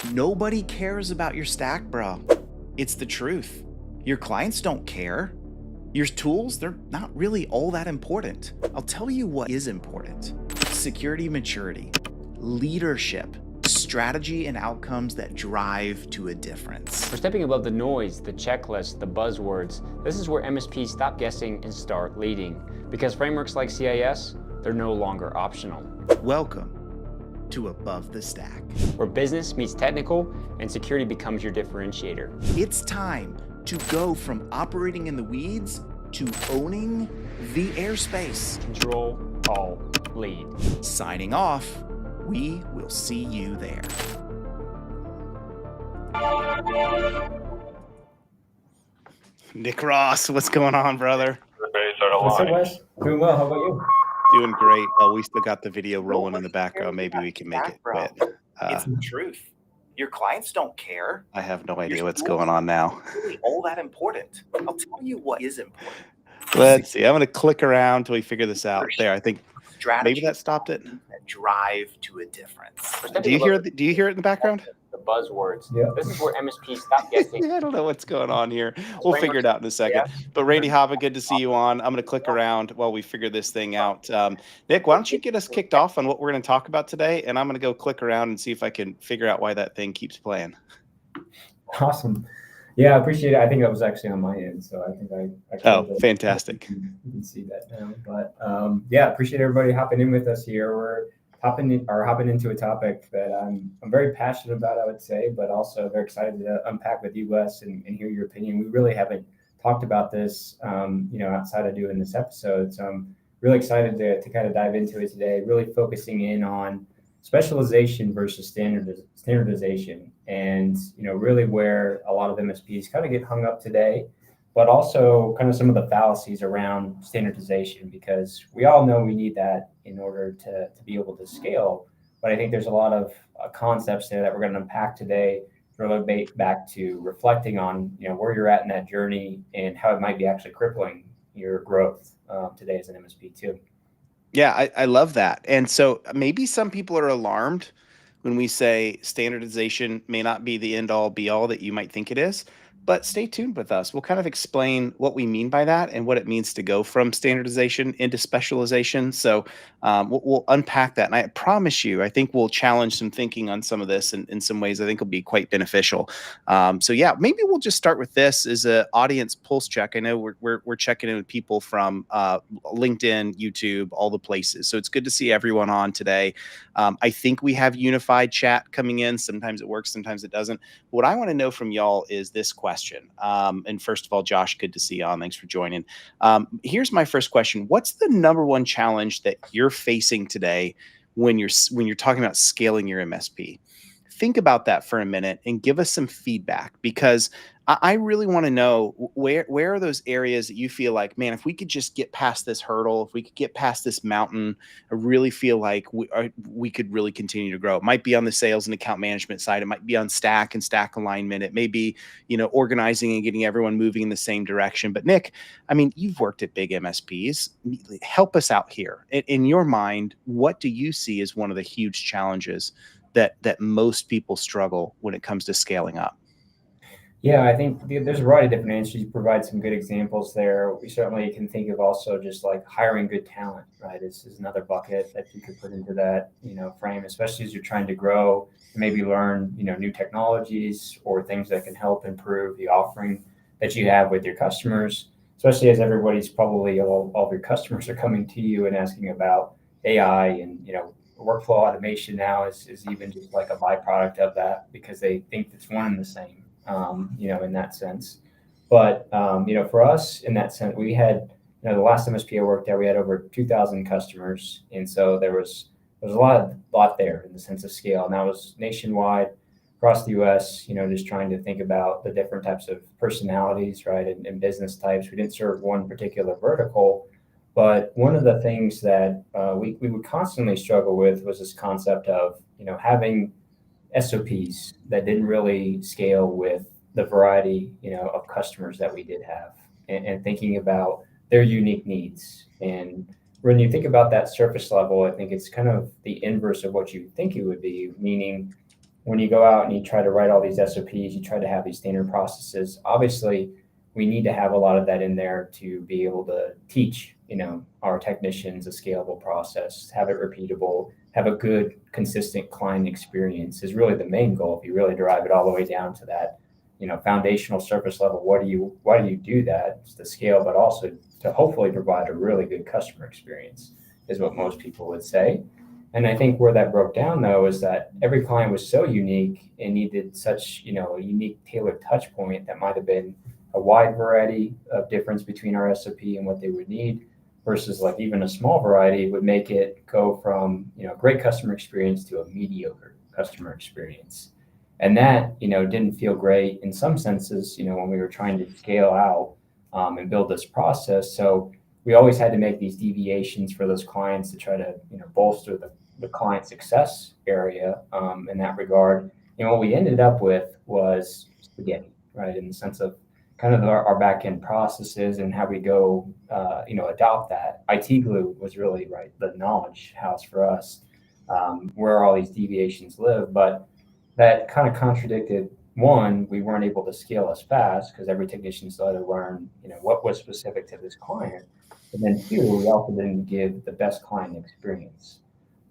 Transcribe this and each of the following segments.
Nobody cares about your stack, bro. It's the truth. Your clients don't care. Your tools, they're not really all that important. I'll tell you what is important. Security maturity, leadership, strategy and outcomes that drive to a difference. We're stepping above the noise, the checklist, the buzzwords. This is where MSPs stop guessing and start leading. Because frameworks like CIS, they're no longer optional. Welcome to Above the Stack, where business meets technical and security becomes your differentiator. It's time to go from operating in the weeds to owning the airspace. Control, call, lead. Signing off, we will see you there. Nick Ross, what's going on, brother? What's up, Wes? Doing well. How about you? Doing great. Oh, we still got the video rolling in the background. Maybe we can make it quit. It's the truth. Your clients don't care. I have no idea what's going on now. Really all that important. I'll tell you what is important. Let's see. I'm going to click around until we figure this out. There, I think maybe that stopped it. That drive to a difference. Do you hear it in the background? The buzzwords. Yeah. This is where MSPs stop guessing. I don't know what's going on here. We'll figure it out in a second. But Randy Hava, good to see you on. I'm going to click around while we figure this thing out. Nick, why don't you get us kicked off on what we're going to talk about today? And I'm going to go click around and see if I can figure out why that thing keeps playing. Awesome. Yeah, I appreciate it. I think that was actually on my end. So I think I fantastic. You can see that now. But yeah, appreciate everybody hopping in with us here. We're hopping into a topic that I'm very passionate about, I would say, but also very excited to unpack with you, Wes, and hear your opinion. We really haven't talked about this, outside of doing this episode. So I'm really excited to kind of dive into it today, really focusing in on specialization versus standardization, and really where a lot of MSPs kind of get hung up today, but also kind of some of the fallacies around standardization, because we all know we need that in order to be able to scale. But I think there's a lot of concepts there that we're going to unpack today, really back to reflecting on where you're at in that journey and how it might be actually crippling your growth today as an MSP too. Yeah, I love that. And so maybe some people are alarmed when we say standardization may not be the end all be all that you might think it is, but stay tuned with us. We'll kind of explain what we mean by that and what it means to go from standardization into specialization. So we'll unpack that. And I promise you, I think we'll challenge some thinking on some of this in some ways I think will be quite beneficial. So yeah, maybe we'll just start with this as an audience pulse check. I know we're checking in with people from LinkedIn, YouTube, all the places. So it's good to see everyone on today. I think we have unified chat coming in. Sometimes it works, sometimes it doesn't. What I want to know from y'all is this question. And first of all, Josh, good to see you on. Thanks for joining. Here's my first question. What's the number one challenge that you're facing today when you're talking about scaling your MSP? Think about that for a minute and give us some feedback, because I really want to know where are those areas that you feel like, man, if we could just get past this hurdle, if we could get past this mountain, I really feel like we could really continue to grow. It might be on the sales and account management side. It might be on stack and stack alignment. It may be, organizing and getting everyone moving in the same direction. But Nick, I mean, you've worked at big MSPs. Help us out here. In your mind, what do you see as one of the huge challenges that most people struggle when it comes to scaling up? Yeah, I think there's a variety of different answers. You provide some good examples there. We certainly can think of also just like hiring good talent, right? Is another bucket that you could put into that, frame, especially as you're trying to grow, maybe learn, new technologies or things that can help improve the offering that you have with your customers, especially as everybody's probably all of your customers are coming to you and asking about AI, and, workflow automation now is even just like a byproduct of that, because they think it's one and the same. In that sense. But, for us in that sense, we had, the last MSP I worked at, we had over 2,000 customers. And so there was a lot there in the sense of scale. And that was nationwide across the US, just trying to think about the different types of personalities, right, and business types. We didn't serve one particular vertical. But one of the things that we would constantly struggle with was this concept of, having SOPs that didn't really scale with the variety, of customers that we did have, and thinking about their unique needs. And when you think about that surface level, I think it's kind of the inverse of what you think it would be, meaning when you go out and you try to write all these SOPs, you try to have these standard processes. Obviously, we need to have a lot of that in there to be able to teach, our technicians a scalable process, have it repeatable, have a good, consistent client experience is really the main goal. If you really drive it all the way down to that, foundational surface level, why do you do that? It's the scale, but also to hopefully provide a really good customer experience is what most people would say. And I think where that broke down though is that every client was so unique and needed such, a unique tailored touch point that might have been a wide variety of difference between our SOP and what they would need versus like even a small variety would make it go from, great customer experience to a mediocre customer experience. And that, didn't feel great in some senses, when we were trying to scale out and build this process. So we always had to make these deviations for those clients to try to, bolster the client success area in that regard. And what we ended up with was spaghetti, right? In the sense of kind of our back-end processes and how we go, adopt that. IT glue was really, right, the knowledge house for us, where all these deviations live. But that kind of contradicted, one, we weren't able to scale as fast because every technician still had to learn, what was specific to this client. And then two, we also didn't give the best client experience.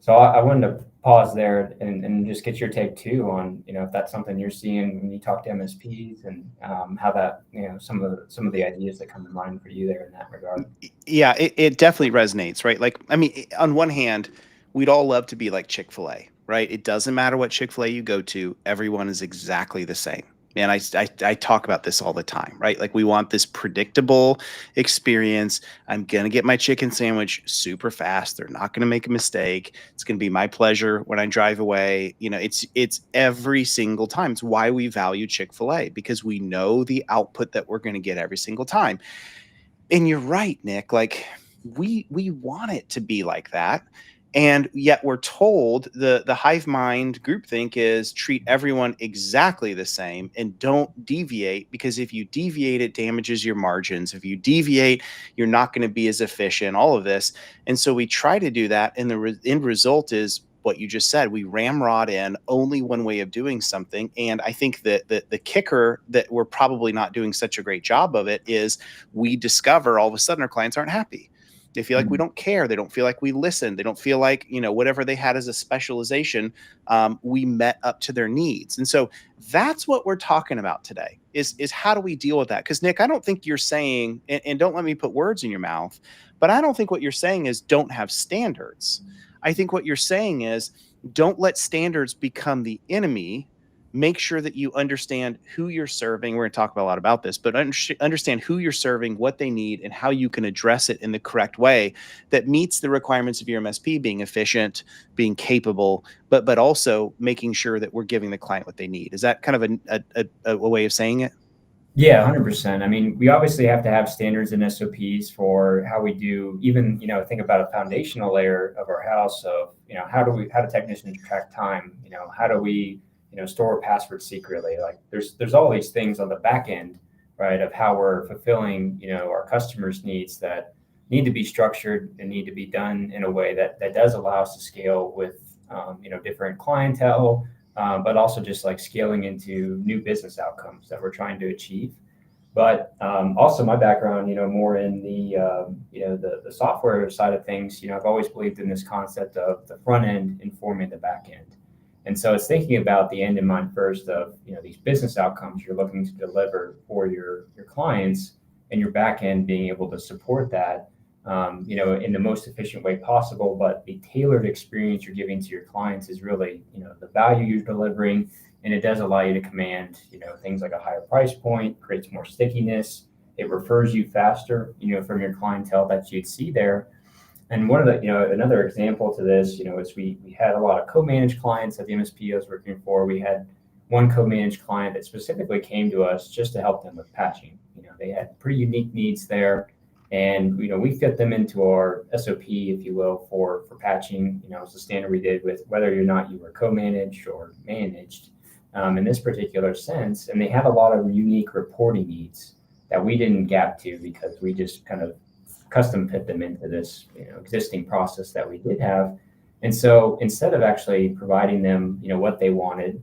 So I wanted to pause there and just get your take too on, if that's something you're seeing when you talk to MSPs and how that, some of the ideas that come to mind for you there in that regard. Yeah, it definitely resonates, right? Like, I mean, on one hand, we'd all love to be like Chick-fil-A, right? It doesn't matter what Chick-fil-A you go to, everyone is exactly the same. And I talk about this all the time, right? Like we want this predictable experience. I'm going to get my chicken sandwich super fast. They're not going to make a mistake. It's going to be my pleasure when I drive away. It's every single time. It's why we value Chick-fil-A, because we know the output that we're going to get every single time. And you're right, Nick, like we want it to be like that. And yet we're told the hive mind groupthink is treat everyone exactly the same and don't deviate, because if you deviate, it damages your margins. If you deviate, you're not going to be as efficient, all of this. And so we try to do that. And the end result is what you just said. We ramrod in only one way of doing something. And I think that the kicker that we're probably not doing such a great job of it is we discover all of a sudden our clients aren't happy. They feel like we don't care. They don't feel like we listen. They don't feel like, whatever they had as a specialization, we met up to their needs. And so that's what we're talking about today is how do we deal with that? Because Nick, I don't think you're saying, and don't let me put words in your mouth, but I don't think what you're saying is don't have standards. I think what you're saying is don't let standards become the enemy. Make sure that you understand who you're serving. We're going to talk a lot about this, but understand who you're serving, what they need, and how you can address it in the correct way that meets the requirements of your MSP, being efficient, being capable, but also making sure that we're giving the client what they need. Is that kind of a way of saying it? Yeah, 100%. I mean, we obviously have to have standards and SOPs for how we do, even, think about a foundational layer of our house of, how do technicians track time? How do we, store a password secretly? Like there's all these things on the back end, right, of how we're fulfilling, our customers' needs that need to be structured and need to be done in a way that does allow us to scale with, different clientele, but also just like scaling into new business outcomes that we're trying to achieve. But also my background, more in the software side of things, I've always believed in this concept of the front end informing the back end. And so it's thinking about the end in mind first of, these business outcomes you're looking to deliver for your clients, and your back end being able to support that, in the most efficient way possible. But the tailored experience you're giving to your clients is really, the value you're delivering. And it does allow you to command, things like a higher price point, creates more stickiness. It refers you faster, from your clientele that you'd see there. And one of the, another example to this, is we had a lot of co-managed clients that the MSP I was working for. We had one co-managed client that specifically came to us just to help them with patching. They had pretty unique needs there. And, we fit them into our SOP, if you will, for patching. It's the standard we did with whether or not you were co-managed or managed in this particular sense. And they had a lot of unique reporting needs that we didn't gap to because we just kind of custom fit them into this existing process that we did have. And so instead of actually providing them, what they wanted,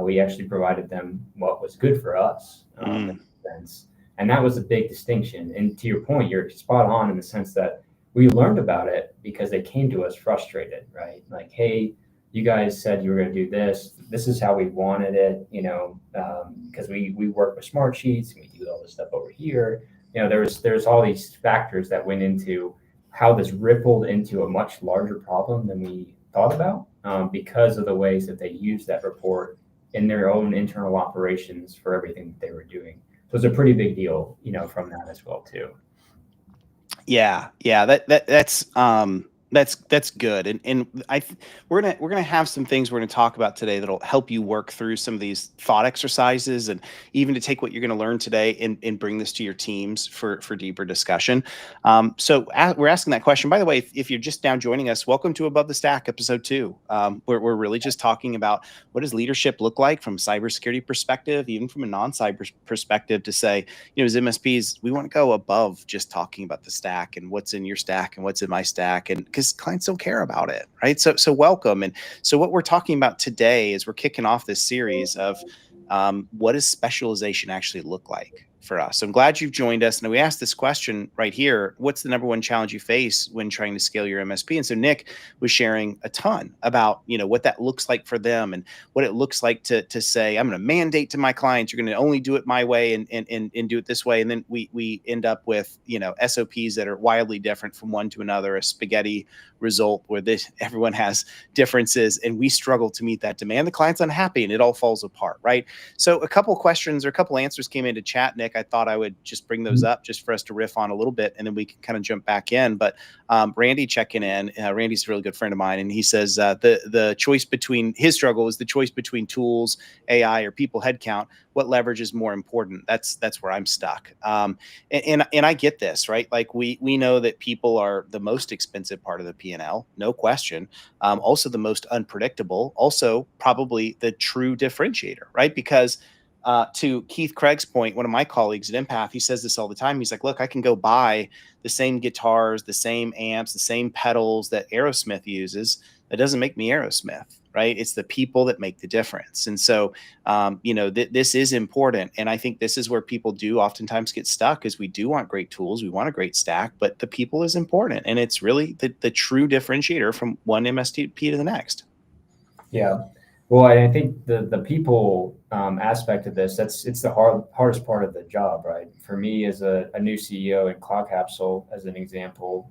We actually provided them what was good for us in a sense. And that was a big distinction. And to your point, you're spot on in the sense that we learned about it because they came to us frustrated, right? Like, hey, you guys said you were going to do this. This is how we wanted it, because we work with smart sheets and we do all this stuff over here. There's all these factors that went into how this rippled into a much larger problem than we thought about because of the ways that they used that report in their own internal operations for everything that they were doing. So it's a pretty big deal, from that as well too. Yeah, that's good. And we're gonna have some things we're gonna talk about today that'll help you work through some of these thought exercises, and even to take what you're gonna learn today and bring this to your teams for deeper discussion. So we're asking that question. By the way, if you're just now joining us, welcome to Above the Stack, episode 2. We're really just talking about what does leadership look like from a cybersecurity perspective, even from a non-cyber perspective, to say, as MSPs, we want to go above just talking about the stack and what's in your stack and what's in my stack, and because clients don't care about it, right? So welcome. And so what we're talking about today is we're kicking off this series of what does specialization actually look like for us? So I'm glad you've joined us. And we asked this question right here: what's the number one challenge you face when trying to scale your MSP? And so Nick was sharing a ton about, what that looks like for them and what it looks like to say, I'm going to mandate to my clients, you're going to only do it my way and do it this way. And then we end up with, SOPs that are wildly different from one to another, a spaghetti result where everyone has differences and we struggle to meet that demand. The client's unhappy and it all falls apart, right? So a couple questions or a couple answers came into chat, Nick. I thought I would just bring those up just for us to riff on a little bit, and then we can kind of jump back in. But Randy checking in. Randy's a really good friend of mine, and he says the choice between his struggle is the choice between tools, AI, or people headcount. What leverage is more important? That's where I'm stuck. And I get this, right? Like we know that people are the most expensive part of the P&L, no question. Also the most unpredictable. Also probably the true differentiator, right? Because to Keith Craig's point, one of my colleagues at Empath, he says this all the time. He's like, look, I can go buy the same guitars, the same amps, the same pedals that Aerosmith uses. That doesn't make me Aerosmith, right? It's the people that make the difference. And so, this is important. And I think this is where people do oftentimes get stuck, is we do want great tools. We want a great stack, but the people is important. And it's really the true differentiator from one MSP to the next. Yeah. Well, I think the people aspect of this, it's the hardest part of the job, right? For me as a new CEO in CloudCapsule, as an example,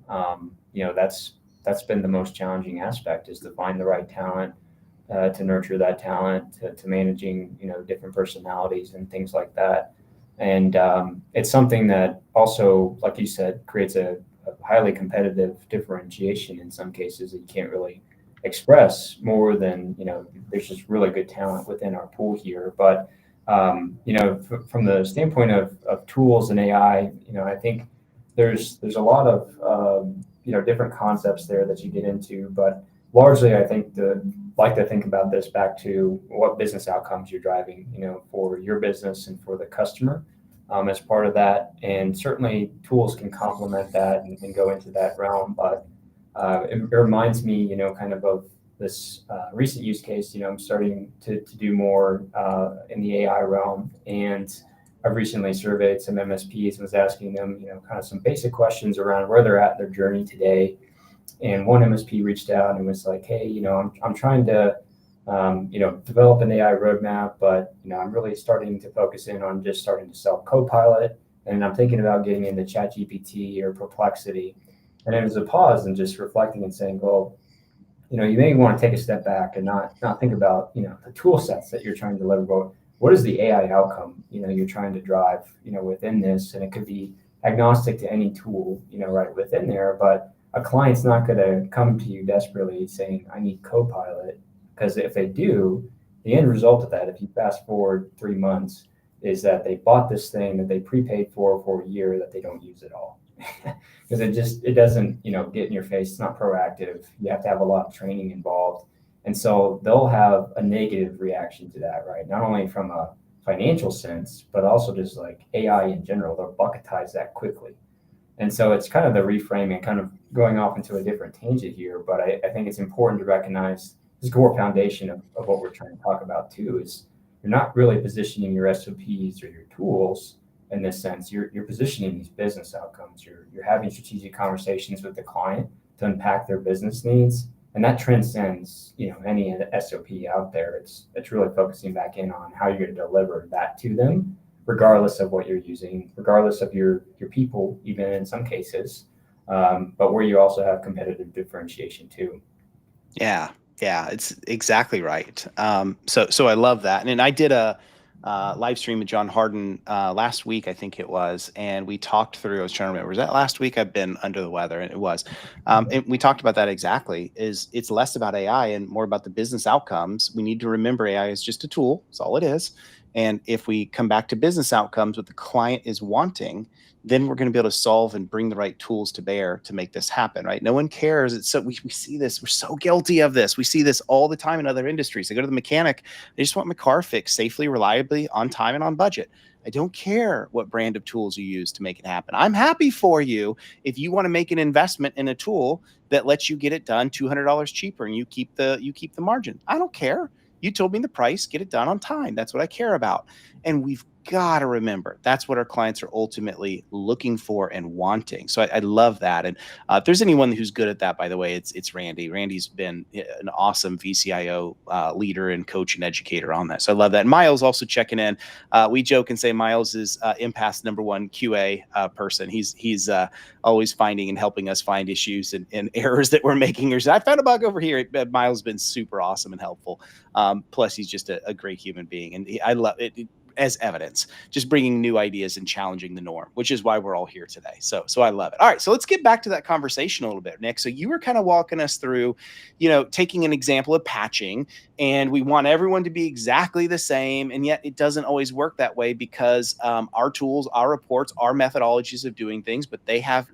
that's been the most challenging aspect, is to find the right talent, to nurture that talent, to managing, different personalities and things like that. And it's something that also, like you said, creates a highly competitive differentiation in some cases that you can't really express more than, there's just really good talent within our pool here. But, from the standpoint of tools and AI, I think there's a lot of, different concepts there that you get into, but largely I think like to think about this back to what business outcomes you're driving, for your business and for the customer as part of that. And certainly tools can complement that and go into that realm, but it reminds me, kind of this recent use case. I'm starting to do more in the AI realm, and I've recently surveyed some MSPs and was asking them, kind of some basic questions around where they're at in their journey today. And one MSP reached out and was like, hey, I'm trying to, develop an AI roadmap, but, I'm really starting to focus in on just starting to sell Copilot, and I'm thinking about getting into ChatGPT or Perplexity. And it was a pause and just reflecting and saying, well, you may want to take a step back and not think about, the tool sets that you're trying to deliver, but what is the AI outcome, you're trying to drive, within this. And it could be agnostic to any tool, right within there, but a client's not going to come to you desperately saying, I need Copilot, because if they do, the end result of that, if you fast forward 3 months, is that they bought this thing that they prepaid for a year that they don't use at all. Because it doesn't, get in your face. It's not proactive. You have to have a lot of training involved. And so they'll have a negative reaction to that, right? Not only from a financial sense, but also just like AI in general, they'll bucketize that quickly. And so it's kind of the reframing, kind of going off into a different tangent here. But I think it's important to recognize, this core foundation of what we're trying to talk about too is you're not really positioning your SOPs or your tools in this sense. You're positioning these business outcomes. You're having strategic conversations with the client to unpack their business needs, and that transcends any SOP out there. It's really focusing back in on how you're going to deliver that to them, regardless of what you're using, regardless of your people, even in some cases, but where you also have competitive differentiation too. Yeah, yeah, it's exactly right. So I love that. And I did a live stream with John Harden last week, I think it was, and we talked through. I was trying to remember, was that last week? I've been under the weather, and it was. And we talked about that exactly. Is it's less about AI and more about the business outcomes. We need to remember AI is just a tool. That's all it is. And if we come back to business outcomes, what the client is wanting, then we're going to be able to solve and bring the right tools to bear to make this happen, right? No one cares. It's so we see this. We're so guilty of this. We see this all the time in other industries. I go to the mechanic. I just want my car fixed safely, reliably, on time, and on budget. I don't care what brand of tools you use to make it happen. I'm happy for you if you want to make an investment in a tool that lets you get it done $200 cheaper and you keep the margin. I don't care. You told me the price, get it done on time. That's what I care about. And we've got to remember that's what our clients are ultimately looking for and wanting. So I love that. And if there's anyone who's good at that, by the way, it's Randy. Randy's been an awesome vCIO leader and coach and educator on that. So I love that. And Miles also checking in. We joke and say Miles is Empath's #1 QA person. He's always finding and helping us find issues and errors that we're making. Or I found a bug over here. Miles has been super awesome and helpful. Plus, he's just a great human being. And I love it. As evidence, just bringing new ideas and challenging the norm, which is why we're all here today. So I love it. All right, so let's get back to that conversation a little bit, Nick. So you were kind of walking us through, taking an example of patching, and we want everyone to be exactly the same, and yet it doesn't always work that way because our tools, our reports, our methodologies of doing things, but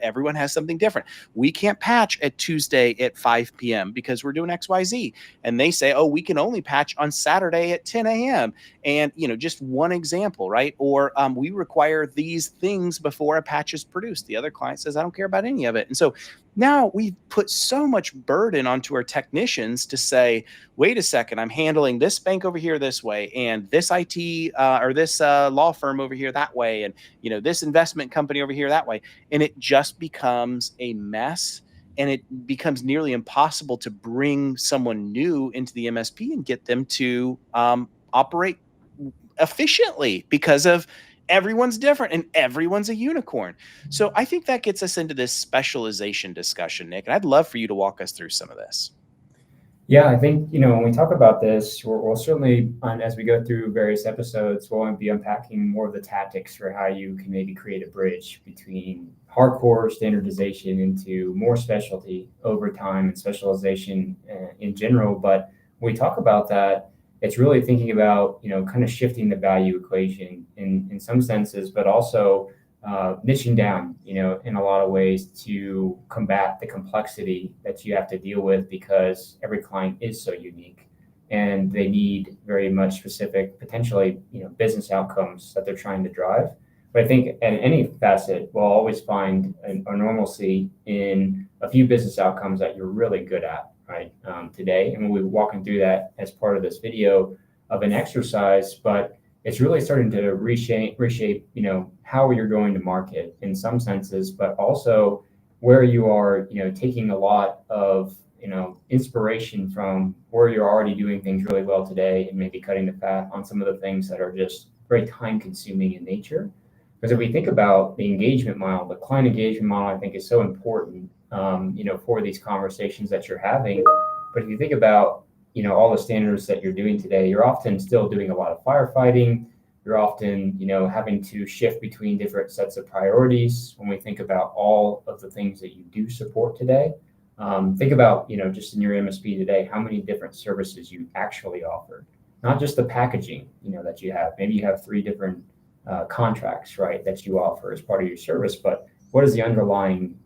everyone has something different. We can't patch at Tuesday at 5 p.m. because we're doing XYZ, and they say, oh, we can only patch on Saturday at 10 a.m. And just one example, right? Or we require these things before a patch is produced. The other client says, I don't care about any of it. And so now we've put so much burden onto our technicians to say, wait a second, I'm handling this bank over here this way, and this IT or this law firm over here that way, and this investment company over here that way. And it just becomes a mess. And it becomes nearly impossible to bring someone new into the MSP and get them to operate efficiently because of everyone's different and everyone's a unicorn. So I think that gets us into this specialization discussion, Nick, and I'd love for you to walk us through some of this. Yeah, I think, when we talk about this, we'll certainly, as we go through various episodes, we'll be unpacking more of the tactics for how you can maybe create a bridge between hardcore standardization into more specialty over time and specialization in general. But when we talk about that, it's really thinking about, kind of shifting the value equation in some senses, but also niching down, in a lot of ways to combat the complexity that you have to deal with because every client is so unique and they need very much specific, potentially, business outcomes that they're trying to drive. But I think at any facet, we'll always find a normalcy in a few business outcomes that you're really good at, right, today. And we'll be walking through that as part of this video of an exercise, but it's really starting to reshape, how you're going to market in some senses, but also where you are, taking a lot of, inspiration from where you're already doing things really well today and maybe cutting the fat on some of the things that are just very time consuming in nature. Because if we think about the engagement model, the client engagement model, I think is so important, for these conversations that you're having. But if you think about, all the standards that you're doing today, you're often still doing a lot of firefighting. You're often, having to shift between different sets of priorities. When we think about all of the things that you do support today, think about, just in your MSP today, how many different services you actually offer, not just the packaging, that you have. Maybe you have 3 different contracts, right, that you offer as part of your service, but what is the underlying,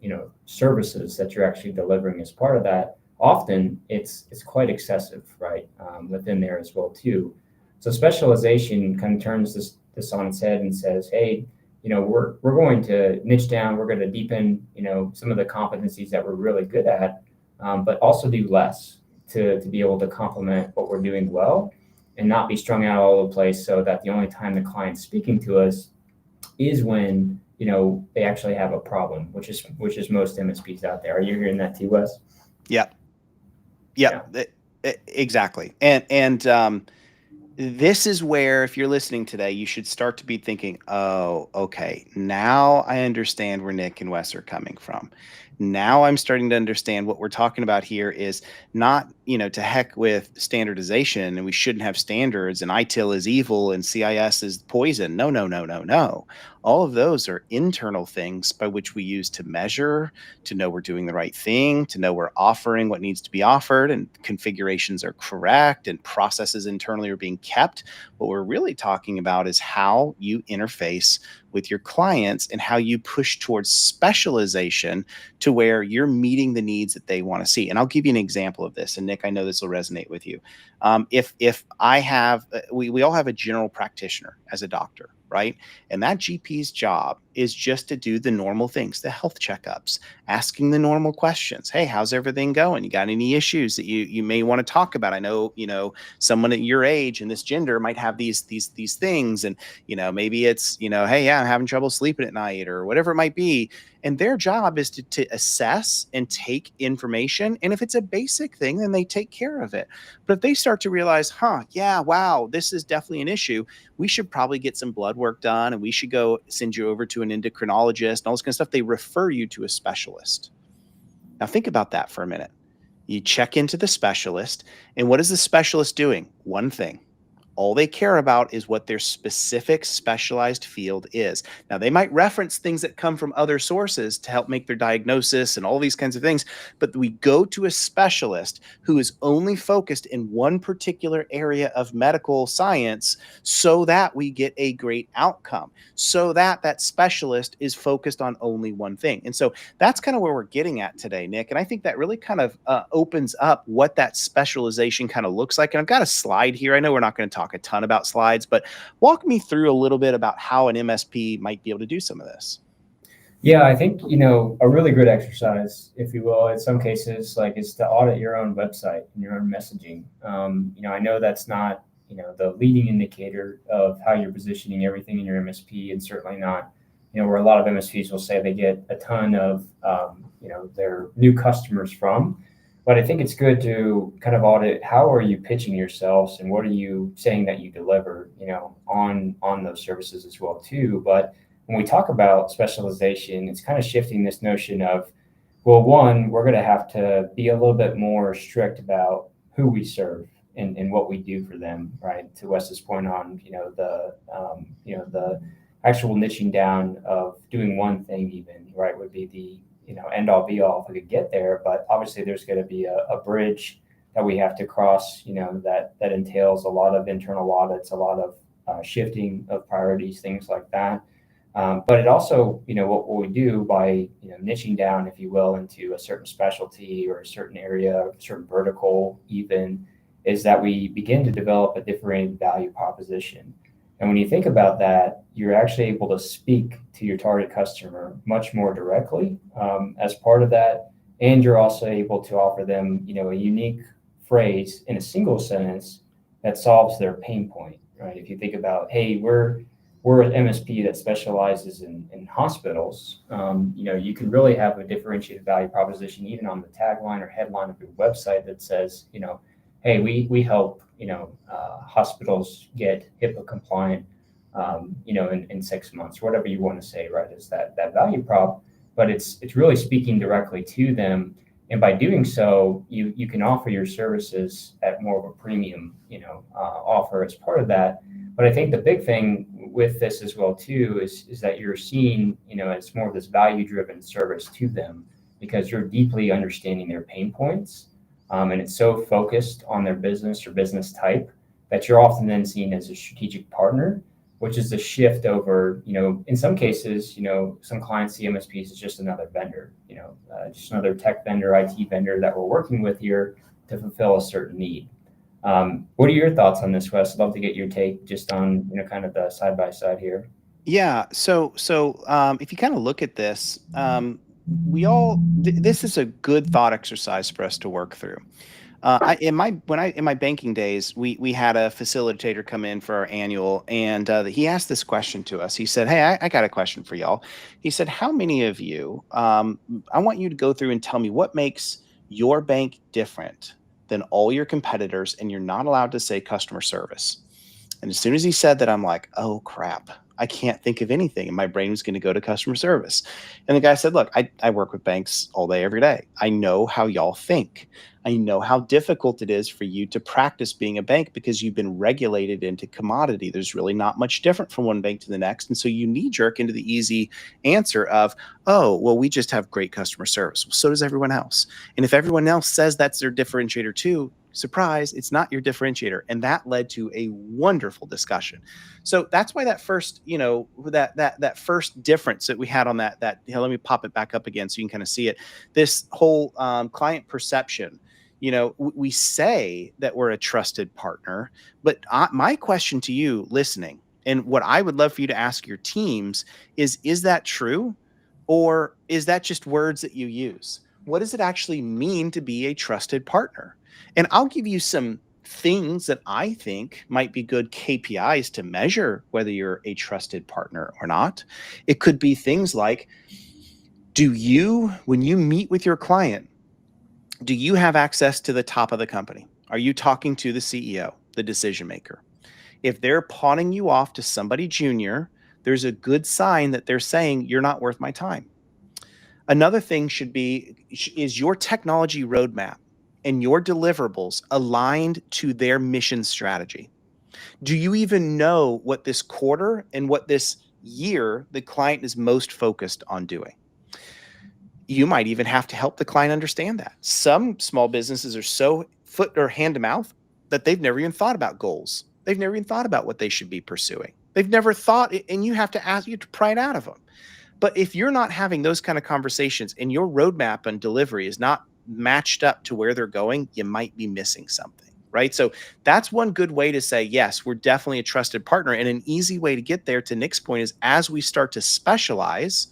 services that you're actually delivering as part of that? Often it's quite excessive, right, within there as well too. So specialization kind of turns this on its head and says, hey, we're going to niche down, we're going to deepen, some of the competencies that we're really good at, but also do less to be able to complement what we're doing well and not be strung out all over the place, so that the only time the client's speaking to us is when, they actually have a problem, which is most MSPs out there. Are you hearing that too, Wes? Yep. Exactly. And this is where, if you're listening today, you should start to be thinking, oh, okay, now I understand where Nick and Wes are coming from. Now I'm starting to understand what we're talking about here is not, to heck with standardization, and we shouldn't have standards, and ITIL is evil and CIS is poison. No, no, no, no, no. All of those are internal things by which we use to measure, to know we're doing the right thing, to know we're offering what needs to be offered, and configurations are correct, and processes internally are being kept. What we're really talking about is how you interface with your clients and how you push towards specialization to where you're meeting the needs that they want to see. And I'll give you an example of this. And Nick, I know this will resonate with you. If I have, we all have a general practitioner as a doctor, right? And that GP's job is just to do the normal things, the health checkups, asking the normal questions. Hey, how's everything going? You got any issues that you may want to talk about? I know, someone at your age and this gender might have these things. And, maybe it's, hey, yeah, I'm having trouble sleeping at night or whatever it might be. And their job is to assess and take information. And if it's a basic thing, then they take care of it. But if they start to realize, yeah, wow, this is definitely an issue, we should probably get some blood work done, and we should go send you over to an endocrinologist and all this kind of stuff. They refer you to a specialist. Now think about that for a minute. You check into the specialist, and what is the specialist doing? One thing. All they care about is what their specific specialized field is. Now, they might reference things that come from other sources to help make their diagnosis and all these kinds of things, but we go to a specialist who is only focused in one particular area of medical science so that we get a great outcome, so that that specialist is focused on only one thing. And so that's kind of where we're getting at today, Nick. And I think that really kind of opens up what that specialization kind of looks like. And I've got a slide here. I know we're not going to talk a ton about slides, but walk me through a little bit about how an MSP might be able to do some of this. Yeah, I think, a really good exercise, if you will, in some cases, is to audit your own website and your own messaging. I know that's not, the leading indicator of how you're positioning everything in your MSP, and certainly not, where a lot of MSPs will say they get a ton of, their new customers from. But I think it's good to kind of audit, how are you pitching yourselves and what are you saying that you deliver, on those services as well too. But when we talk about specialization, it's kind of shifting this notion of, well, one, we're going to have to be a little bit more strict about who we serve and what we do for them, right? To Wes's point on, the actual niching down of doing one thing even, right, would be the end all be all if we could get there. But obviously there's going to be a bridge that we have to cross, that entails a lot of internal audits, a lot of shifting of priorities, things like that. But it also, what we do by, niching down, if you will, into a certain specialty or a certain area, a certain vertical even, is that we begin to develop a differentiated value proposition. And when you think about that, you're actually able to speak to your target customer much more directly as part of that. And you're also able to offer them, a unique phrase in a single sentence that solves their pain point, right? If you think about, hey, we're an MSP that specializes in hospitals, you can really have a differentiated value proposition even on the tagline or headline of your website that says, hey, we help hospitals get HIPAA compliant, in 6 months, whatever you want to say, right, is that value prop. But it's really speaking directly to them. And by doing so, you can offer your services at more of a premium, offer as part of that. But I think the big thing with this as well too is that you're seeing, it's more of this value-driven service to them because you're deeply understanding their pain points. And it's so focused on their business or business type that you're often then seen as a strategic partner, which is a shift over, in some cases, some clients see MSPs as just another vendor, just another tech vendor, IT vendor that we're working with here to fulfill a certain need. What are your thoughts on this, Wes? I'd love to get your take just on, kind of the side by side here. Yeah. So if you kind of look at this, this is a good thought exercise for us to work through. In my banking days, we had a facilitator come in for our annual, and he asked this question to us. He said, "Hey, I got a question for y'all." He said, "How many of you? I want you to go through and tell me what makes your bank different than all your competitors, and you're not allowed to say customer service." And as soon as he said that, I'm like, "Oh crap." I can't think of anything. And my brain was going to go to customer service. And the guy said, "Look, I work with banks all day, every day. I know how y'all think. I know how difficult it is for you to practice being a bank because you've been regulated into commodity. There's really not much different from one bank to the next. And so you knee jerk into the easy answer of, oh, well, we just have great customer service. Well, so does everyone else. And if everyone else says that's their differentiator too, surprise, it's not your differentiator. And that led to a wonderful discussion. So that's why that first, that first difference that we had on that, let me pop it back up again so you can kind of see it. This whole client perception. We say that we're a trusted partner, but my question to you listening, and what I would love for you to ask your teams is that true? Or is that just words that you use? What does it actually mean to be a trusted partner? And I'll give you some things that I think might be good KPIs to measure whether you're a trusted partner or not. It could be things like, when you meet with your client, do you have access to the top of the company? Are you talking to the CEO, the decision maker? If they're pawning you off to somebody junior, there's a good sign that they're saying you're not worth my time. Another thing is your technology roadmap and your deliverables aligned to their mission strategy? Do you even know what this quarter and what this year the client is most focused on doing? You might even have to help the client understand that. Some small businesses are so foot or hand to mouth that they've never even thought about goals. They've never even thought about what they should be pursuing. They've never thought, and you have to pry it out of them. But if you're not having those kind of conversations and your roadmap and delivery is not matched up to where they're going, you might be missing something, right? So that's one good way to say, yes, we're definitely a trusted partner. And an easy way to get there, to Nick's point, is as we start to specialize,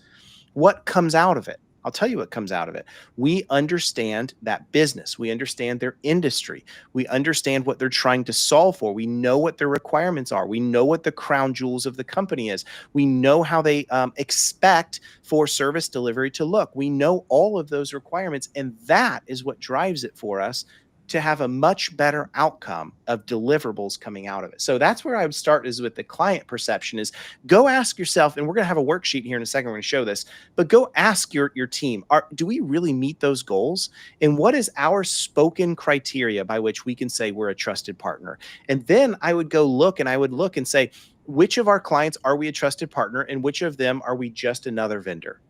what comes out of it? I'll tell you what comes out of it. We understand that business. We understand their industry. We understand what they're trying to solve for. We know what their requirements are. We know what the crown jewels of the company is. We know how they expect for service delivery to look. We know all of those requirements, and that is what drives it for us to have a much better outcome of deliverables coming out of it. So that's where I would start, is with the client perception. Is go ask yourself, and we're going to have a worksheet here in a second. We're going to show this, but go ask your team, do we really meet those goals? And what is our spoken criteria by which we can say we're a trusted partner? And then I would look and say, which of our clients are we a trusted partner, and which of them are we just another vendor?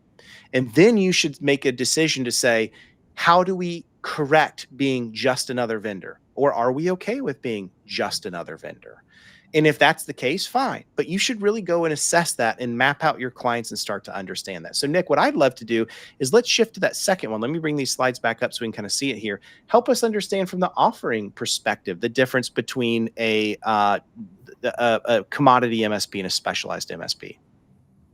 And then you should make a decision to say, how do we correct being just another vendor? Or are we okay with being just another vendor? And if that's the case, fine. But you should really go and assess that and map out your clients and start to understand that. So, Nick, what I'd love to do is let's shift to that second one. Let me bring these slides back up so we can kind of see it here. Help us understand from the offering perspective the difference between a commodity MSP and a specialized MSP.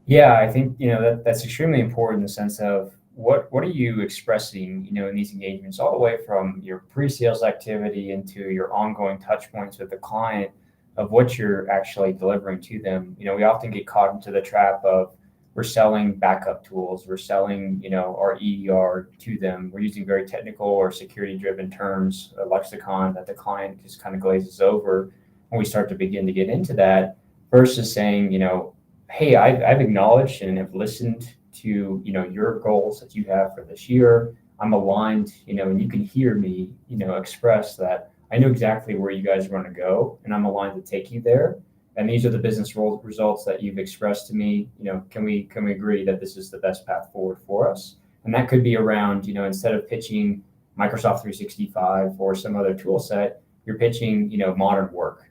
Yeah, I think that's extremely important in the sense of what are you expressing, in these engagements, all the way from your pre-sales activity into your ongoing touch points with the client, of what you're actually delivering to them. We often get caught into the trap of, we're selling backup tools, we're selling, our EDR to them. We're using very technical or security-driven terms, a lexicon that the client just kind of glazes over when we start to begin to get into that, versus saying, hey, I've acknowledged and have listened to, your goals that you have for this year. I'm aligned, and you can hear me, express that I know exactly where you guys want to go, and I'm aligned to take you there. And these are the business results that you've expressed to me. Can we agree that this is the best path forward for us? And that could be around, instead of pitching Microsoft 365 or some other tool set, you're pitching, modern work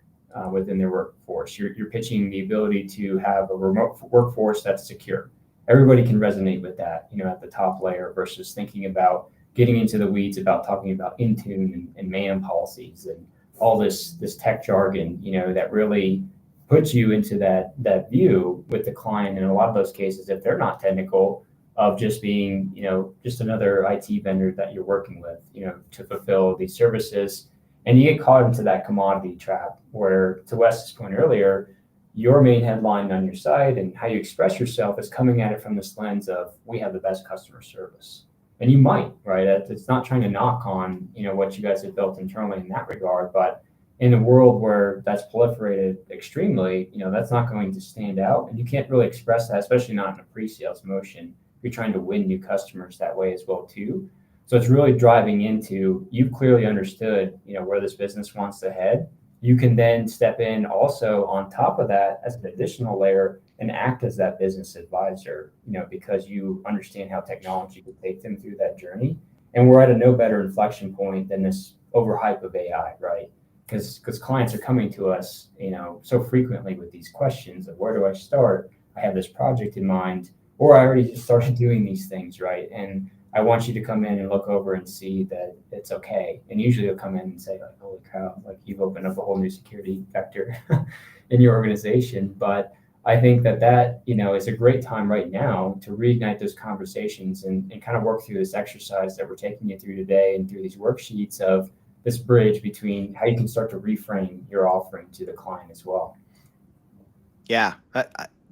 within their workforce. You're pitching the ability to have a remote workforce that's secure. Everybody can resonate with that, at the top layer, versus thinking about getting into the weeds about talking about Intune and MAM policies and all this tech jargon, that really puts you into that view with the client. In a lot of those cases, if they're not technical, of just being, just another IT vendor that you're working with, to fulfill these services. And you get caught into that commodity trap where, to Wes's point earlier, your main headline on your site and how you express yourself is coming at it from this lens of, we have the best customer service. And you might, right? It's not trying to knock on, what you guys have built internally in that regard, but in a world where that's proliferated extremely, that's not going to stand out. And you can't really express that, especially not in a pre-sales motion. You're trying to win new customers that way as well too. So it's really driving into, you've clearly understood, where this business wants to head. You can then step in also on top of that as an additional layer and act as that business advisor, because you understand how technology could take them through that journey. And we're at a no better inflection point than this overhype of AI, right? Because clients are coming to us, so frequently with these questions of, where do I start? I have this project in mind, or I already just started doing these things, right? And I want you to come in and look over and see that it's okay. And usually they'll come in and say, like, holy cow, like, you've opened up a whole new security vector in your organization. But I think that is a great time right now to reignite those conversations and kind of work through this exercise that we're taking you through today, and through these worksheets of this bridge between how you can start to reframe your offering to the client as well. Yeah,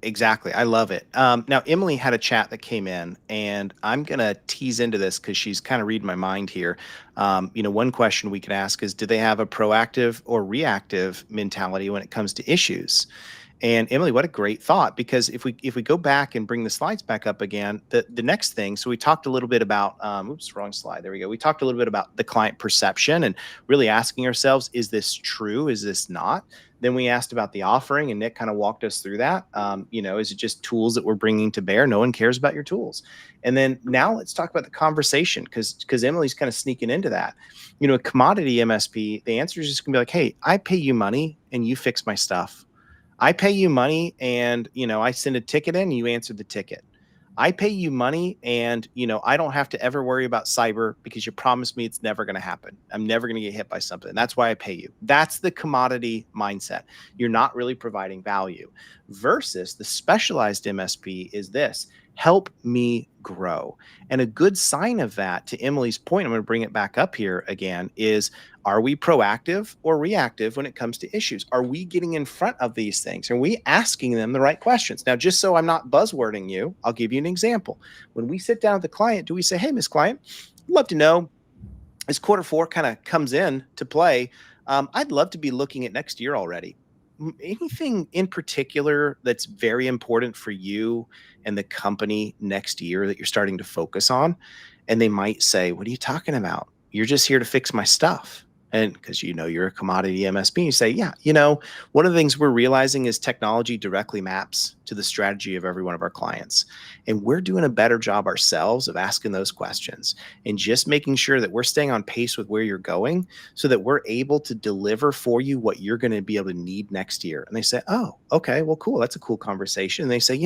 exactly. I love it. Now, Emily had a chat that came in, and I'm going to tease into this because she's kind of reading my mind here. One question we could ask is, do they have a proactive or reactive mentality when it comes to issues? And Emily, what a great thought, because if we go back and bring the slides back up again, the next thing, so we talked a little bit about, oops, wrong slide. There we go. We talked a little bit about the client perception and really asking ourselves, is this true? Is this not? Then we asked about the offering, and Nick kind of walked us through that. Is it just tools that we're bringing to bear? No one cares about your tools. And then now let's talk about the conversation, because Emily's kind of sneaking into that. A commodity MSP, the answer is just gonna be like, hey, I pay you money and you fix my stuff. I pay you money and, I send a ticket in, you answer the ticket. I pay you money and, I don't have to ever worry about cyber because you promised me it's never going to happen. I'm never going to get hit by something. That's why I pay you. That's the commodity mindset. You're not really providing value. Versus the specialized MSP is this: help me grow. And a good sign of that, to Emily's point, I'm going to bring it back up here again, is, are we proactive or reactive when it comes to issues? Are we getting in front of these things? Are we asking them the right questions? Now, just so I'm not buzzwording you, I'll give you an example. When we sit down with the client, do we say, hey, Miss Client, I'd love to know, as quarter four kind of comes in to play, I'd love to be looking at next year already. Anything in particular that's very important for you and the company next year that you're starting to focus on? And they might say, what are you talking about? You're just here to fix my stuff. And because you're a commodity MSP, you say, yeah, one of the things we're realizing is technology directly maps to the strategy of every one of our clients. And we're doing a better job ourselves of asking those questions and just making sure that we're staying on pace with where you're going, so that we're able to deliver for you what you're going to be able to need next year. And they say, oh, okay, well, cool. That's a cool conversation. And they say,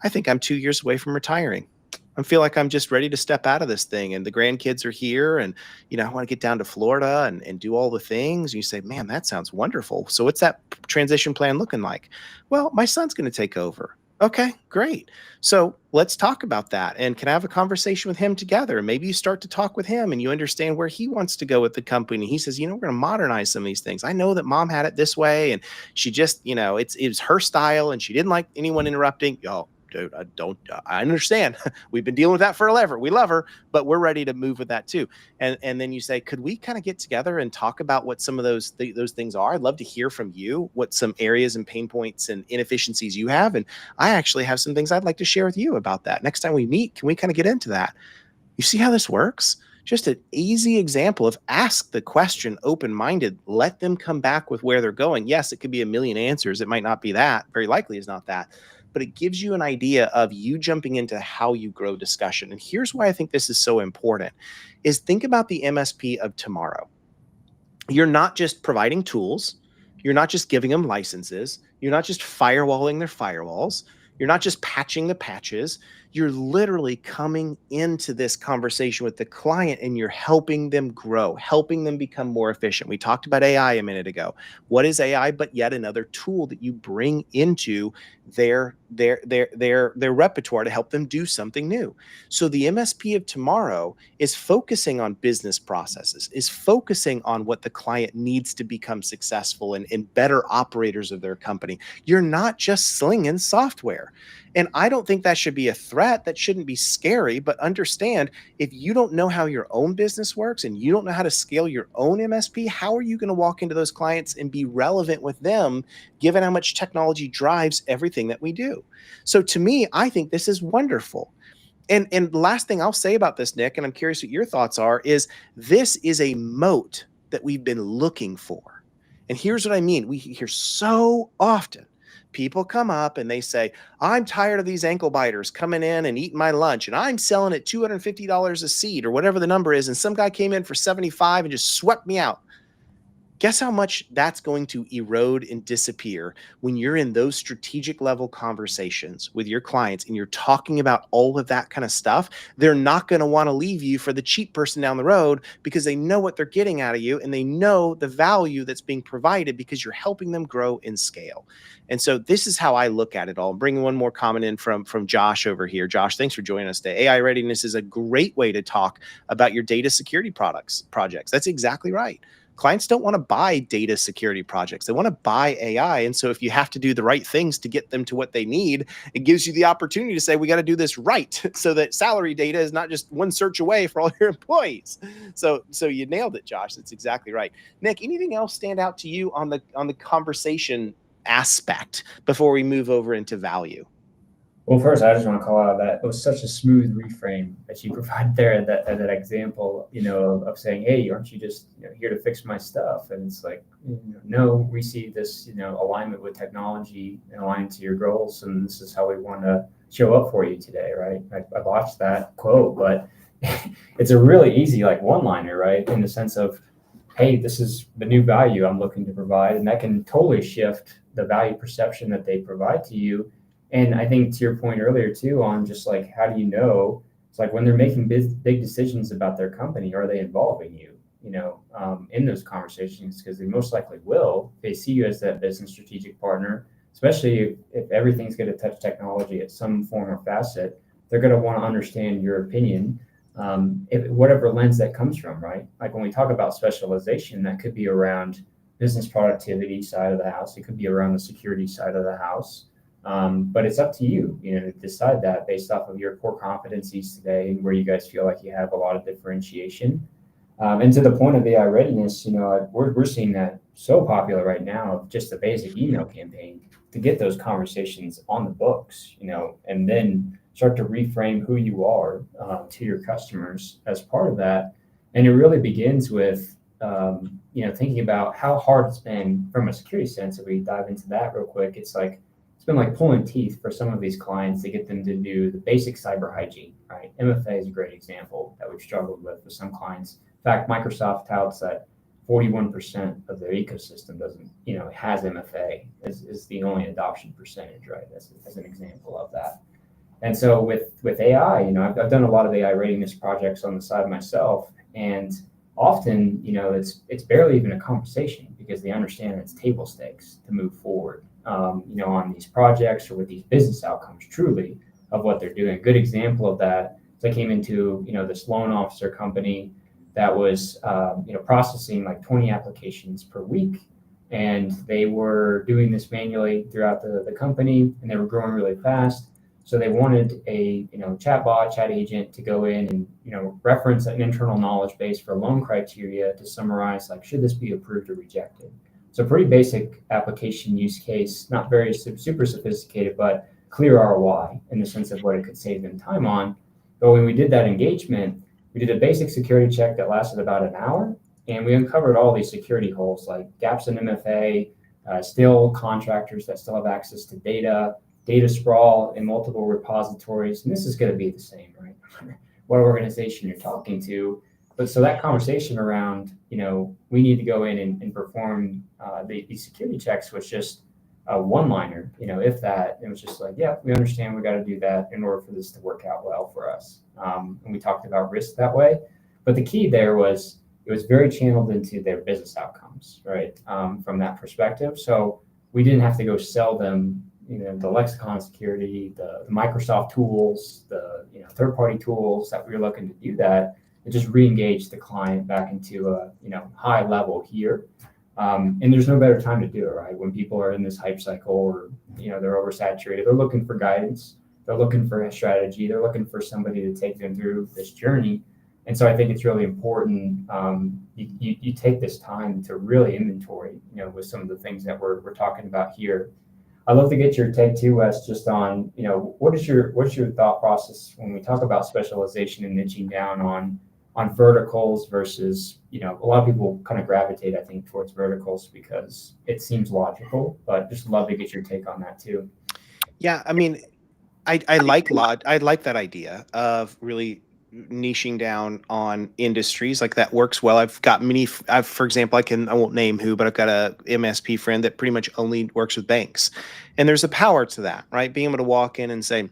I think I'm 2 years away from retiring. I feel like I'm just ready to step out of this thing, and the grandkids are here, and I want to get down to Florida and do all the things. And you say, man, that sounds wonderful. So what's that transition plan looking like? Well, my son's going to take over. Okay, great. So let's talk about that. And can I have a conversation with him together? And maybe you start to talk with him and you understand where he wants to go with the company. He says, we're going to modernize some of these things. I know that mom had it this way, and she just, it was her style, and she didn't like anyone interrupting. Yo, dude, I understand. We've been dealing with that forever. We love her, but we're ready to move with that too. And then you say, could we kind of get together and talk about what some of those things are? I'd love to hear from you what some areas and pain points and inefficiencies you have. And I actually have some things I'd like to share with you about that. Next time we meet, can we kind of get into that? You see how this works? Just an easy example of ask the question open-minded, let them come back with where they're going. Yes, it could be a million answers. It might not be that. Very likely is not that. But it gives you an idea of you jumping into how you grow discussion. And here's why I think this is so important, is think about the MSP of tomorrow. You're not just providing tools. You're not just giving them licenses. You're not just firewalling their firewalls. You're not just patching the patches. You're literally coming into this conversation with the client and you're helping them grow, helping them become more efficient. We talked about AI a minute ago. What is AI but yet another tool that you bring into their repertoire to help them do something new? So the MSP of tomorrow is focusing on business processes, is focusing on what the client needs to become successful and better operators of their company. You're not just slinging software. And I don't think that should be a threat. That shouldn't be scary. But understand, if you don't know how your own business works and you don't know how to scale your own MSP, how are you going to walk into those clients and be relevant with them, given how much technology drives everything that we do? So to me, I think this is wonderful. And the last thing I'll say about this, Nick, and I'm curious what your thoughts are, is this is a moat that we've been looking for. And here's what I mean. We hear so often people come up and they say, I'm tired of these ankle biters coming in and eating my lunch, and I'm selling at $250 a seat or whatever the number is. And some guy came in for 75 and just swept me out. Guess how much that's going to erode and disappear when you're in those strategic level conversations with your clients and you're talking about all of that kind of stuff. They're not going to want to leave you for the cheap person down the road because they know what they're getting out of you and they know the value that's being provided because you're helping them grow in scale. And so this is how I look at it all. I'm bringing one more comment in from Josh over here. Josh, thanks for joining us today. AI readiness is a great way to talk about your data security projects. That's exactly right. Clients don't want to buy data security projects. They want to buy AI. And so if you have to do the right things to get them to what they need, it gives you the opportunity to say, we got to do this right so that salary data is not just one search away for all your employees. So you nailed it, Josh. That's exactly right. Nick, anything else stand out to you on the conversation aspect before we move over into value? Well, first, I just want to call out that it was such a smooth reframe that you provided there, that example, of saying, "Hey, aren't you just here to fix my stuff?" And it's like, no, we see this, alignment with technology and aligned to your goals, and this is how we want to show up for you today, right? I watched that quote, but it's a really easy one-liner, right? In the sense of, hey, this is the new value I'm looking to provide, and that can totally shift the value perception that they provide to you. And I think to your point earlier too, on just how do you know? It's when they're making big decisions about their company, are they involving you, in those conversations? Because they most likely will. They see you as that business strategic partner, especially if everything's going to touch technology at some form or facet. They're going to want to understand your opinion, whatever lens that comes from, right? Like when we talk about specialization, that could be around business productivity side of the house. It could be around the security side of the house. But it's up to you, to decide that based off of your core competencies today and where you guys feel like you have a lot of differentiation. And to the point of AI readiness, we're seeing that so popular right now, just the basic email campaign to get those conversations on the books, and then start to reframe who you are to your customers as part of that. And it really begins with, thinking about how hard it's been from a security sense. If we dive into that real quick, it's been like pulling teeth for some of these clients to get them to do the basic cyber hygiene, right? MFA is a great example that we've struggled with some clients. In fact, Microsoft touts that 41% of their ecosystem has MFA is the only adoption percentage, right? As an example of that. And so with AI, I've done a lot of AI readiness projects on the side myself, and often, it's barely even a conversation because they understand it's table stakes to move forward. On these projects or with these business outcomes truly of what they're doing. A good example of that is I came into, this loan officer company that was, processing 20 applications per week. And they were doing this manually throughout the company, and they were growing really fast. So they wanted a, chat agent to go in and, reference an internal knowledge base for loan criteria to summarize, should this be approved or rejected? So pretty basic application use case, not very super sophisticated, but clear ROI in the sense of what it could save them time on. But when we did that engagement, we did a basic security check that lasted about an hour, and we uncovered all these security holes like gaps in MFA, still contractors that still have access to data sprawl in multiple repositories. And this is going to be the same, right? What organization you're talking to. But so that conversation around, we need to go in and perform these security checks was just a one-liner, if that. It was just like, yeah, we understand we got to do that in order for this to work out well for us. And we talked about risk that way. But the key there was it was very channeled into their business outcomes, right? From that perspective. So we didn't have to go sell them, the lexicon security, the Microsoft tools, the third-party tools that we were looking to do that. It just re-engaged the client back into a high level here. And there's no better time to do it, right? When people are in this hype cycle or they're oversaturated, they're looking for guidance, they're looking for a strategy, they're looking for somebody to take them through this journey. And so I think it's really important you take this time to really inventory, with some of the things that we're talking about here. I'd love to get your take too, Wes, just on what's your thought process when we talk about specialization and niching down on verticals versus, a lot of people kind of gravitate, I think, towards verticals because it seems logical, but just love to get your take on that too. Yeah, I mean, I like that idea of really niching down on industries. Like, that works well. I've got for example, I won't name who, but I've got a MSP friend that pretty much only works with banks. And there's a power to that, right? Being able to walk in and say,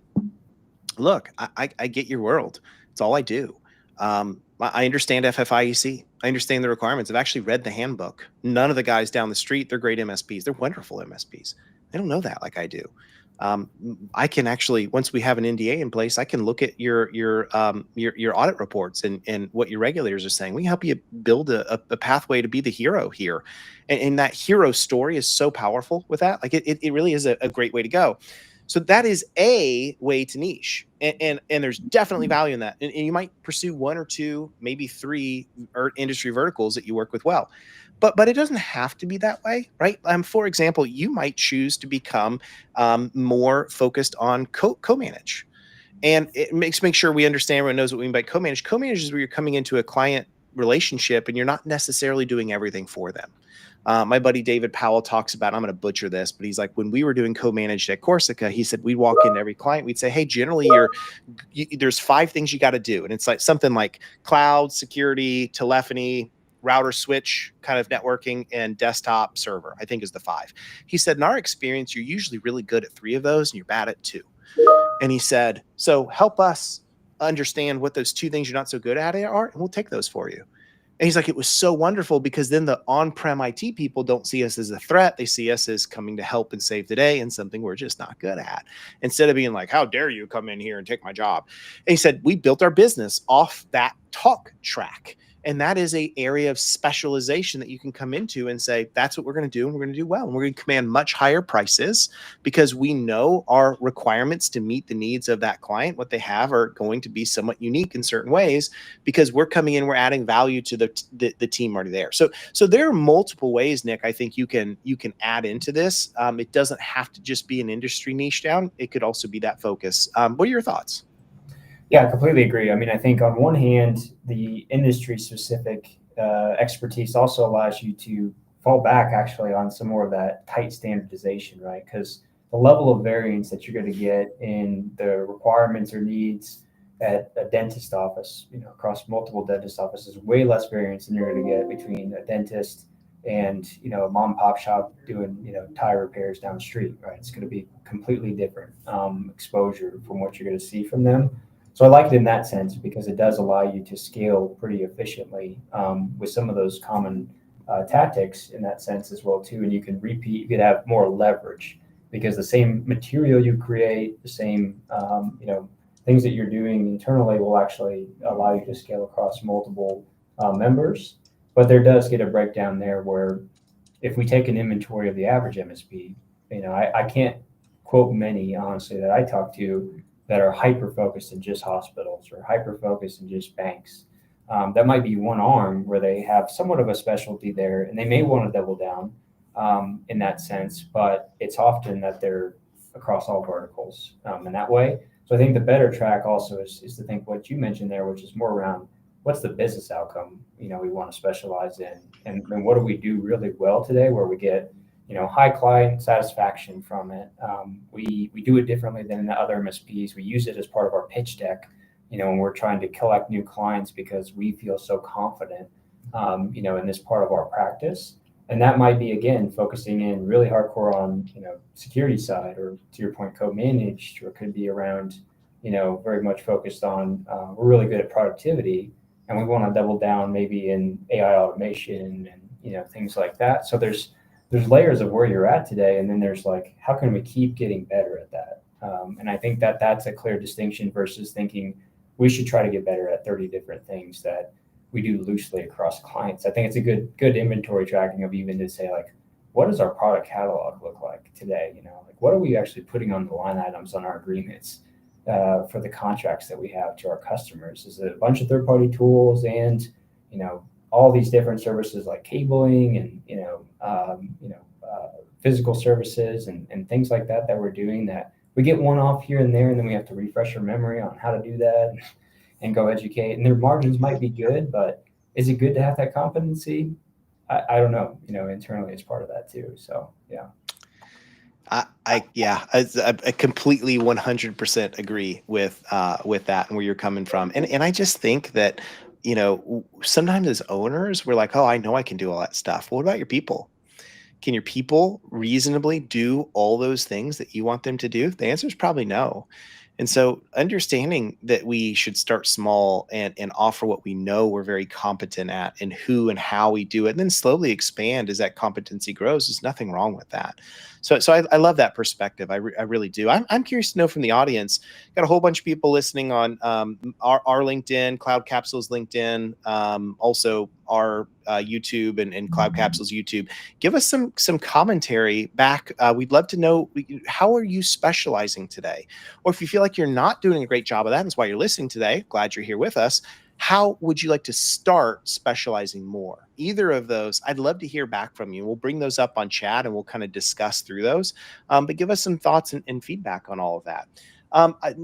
look, I get your world. It's all I do. I understand FFIEC. I understand the requirements. I've actually read the handbook. None of the guys down the street, they're great MSPs. They're wonderful MSPs. They don't know that like I do. I can actually, once we have an NDA in place, I can look at your audit reports and what your regulators are saying. We can help you build a pathway to be the hero here. And that hero story is so powerful with that. Like, it really is a great way to go. So that is a way to niche, and there's definitely value in that. And you might pursue one or two, maybe three industry verticals that you work with well, but it doesn't have to be that way, right? For example, you might choose to become more focused on co-manage, and it make sure we understand, everyone knows what we mean by co-manage. Co-manage is where you're coming into a client relationship and you're not necessarily doing everything for them. My buddy David Powell talks about, I'm going to butcher this, but he's like, when we were doing co-managed at Corsica, he said, we'd walk in every client, we'd say, hey, generally there's 5 things you got to do. And it's like something like cloud, security, telephony, router switch kind of networking, and desktop server, I think is the 5. He said, in our experience, you're usually really good at 3 of those and you're bad at 2. And he said, so help us understand what those 2 things you're not so good at are, and we'll take those for you. And he's like, it was so wonderful because then the on-prem IT people don't see us as a threat. They see us as coming to help and save the day and something we're just not good at. Instead of being like, how dare you come in here and take my job? And he said, we built our business off that talk track. And that is an area of specialization that you can come into and say, that's what we're going to do. And we're going to do well. And we're going to command much higher prices because we know our requirements to meet the needs of that client, what they have, are going to be somewhat unique in certain ways because we're coming in, we're adding value to the team already there. So there are multiple ways, Nick, I think you can add into this. It doesn't have to just be an industry niche down. It could also be that focus. What are your thoughts? Yeah, I completely agree. I mean, I think on one hand, the industry-specific expertise also allows you to fall back actually on some more of that tight standardization, right? Because the level of variance that you're going to get in the requirements or needs at a dentist office, across multiple dentist offices, way less variance than you're going to get between a dentist and, a mom and pop shop doing, tire repairs down the street, right? It's going to be completely different exposure from what you're going to see from them. So I like it in that sense because it does allow you to scale pretty efficiently with some of those common tactics in that sense as well too. And you can repeat, you could have more leverage because the same material you create, the same things that you're doing internally will actually allow you to scale across multiple members. But there does get a breakdown there where if we take an inventory of the average MSP, I can't quote many honestly that I talk to that are hyper-focused in just hospitals or hyper-focused in just banks. That might be one arm where they have somewhat of a specialty there, and they may want to double down in that sense, but it's often that they're across all verticals in that way. So I think the better track also is to think what you mentioned there, which is more around what's the business outcome we want to specialize in, and what do we do really well today where we get high client satisfaction from it. We do it differently than the other MSPs. We use it as part of our pitch deck, when we're trying to collect new clients because we feel so confident, in this part of our practice. And that might be, again, focusing in really hardcore on, security side, or to your point, co-managed, or it could be around, very much focused on, we're really good at productivity and we want to double down maybe in AI automation and, things like that. So there's layers of where you're at today. And then there's like, how can we keep getting better at that? And I think that that's a clear distinction versus thinking we should try to get better at 30 different things that we do loosely across clients. I think it's a good inventory tracking of even to say, like, what does our product catalog look like today? Like, what are we actually putting on the line items on our agreements for the contracts that we have to our customers? Is it a bunch of third-party tools and, all these different services like cabling and, physical services and things like that we're doing, that we get one off here and there, and then we have to refresh our memory on how to do that and go educate. And their margins might be good, but is it good to have that competency? I don't know. Internally, it's part of that too. So yeah. I completely 100% agree with that and where you're coming from. And I just think that, sometimes as owners, we're like, oh, I know I can do all that stuff. Well, what about your people? Can your people reasonably do all those things that you want them to do? The answer is probably no. And so understanding that we should start small and offer what we know we're very competent at and who and how we do it, and then slowly expand as that competency grows, there's nothing wrong with that. So I love that perspective. I really do. I'm curious to know from the audience, got a whole bunch of people listening on our LinkedIn, CloudCapsule's LinkedIn, also our YouTube and CloudCapsule's YouTube. Give us some commentary back. We'd love to know, how are you specializing today? Or if you feel like you're not doing a great job of that, that's why you're listening today, glad you're here with us. How would you like to start specializing more? Either of those, I'd love to hear back from you. We'll bring those up on chat and we'll kind of discuss through those. But give us some thoughts and feedback on all of that.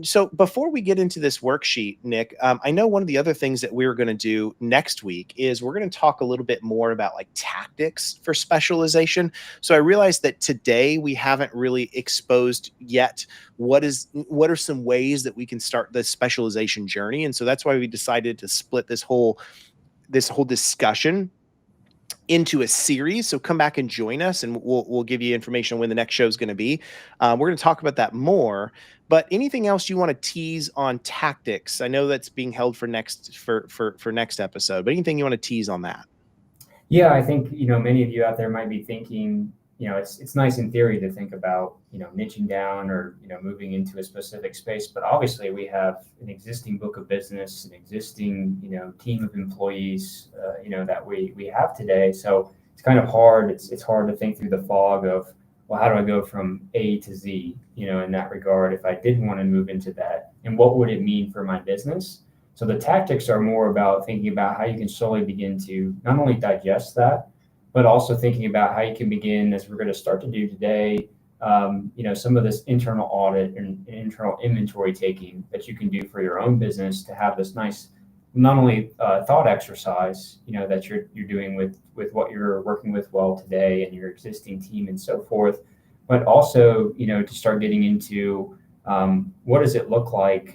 So before we get into this worksheet, Nick, I know one of the other things that we're going to do next week is we're going to talk a little bit more about like tactics for specialization. So I realized that today we haven't really exposed yet what are some ways that we can start the specialization journey. And so that's why we decided to split this whole discussion into a series. So come back and join us and we'll give you information on when the next show is going to be. We're going to talk about that more, but anything else you want to tease on tactics? I know that's being held for next episode, but anything you want to tease on that? Yeah, I think, many of you out there might be thinking, it's nice in theory to think about, niching down or, moving into a specific space, but obviously we have an existing book of business, an existing, team of employees, that we have today. So it's kind of hard. It's hard to think through the fog of, well, how do I go from A to Z, in that regard, if I didn't want to move into that, and what would it mean for my business? So the tactics are more about thinking about how you can slowly begin to not only digest that, but also thinking about how you can begin, as we're going to start to do today, some of this internal audit and internal inventory taking that you can do for your own business to have this nice, not only thought exercise, that you're doing with what you're working with well today and your existing team and so forth, but also, to start getting into what does it look like,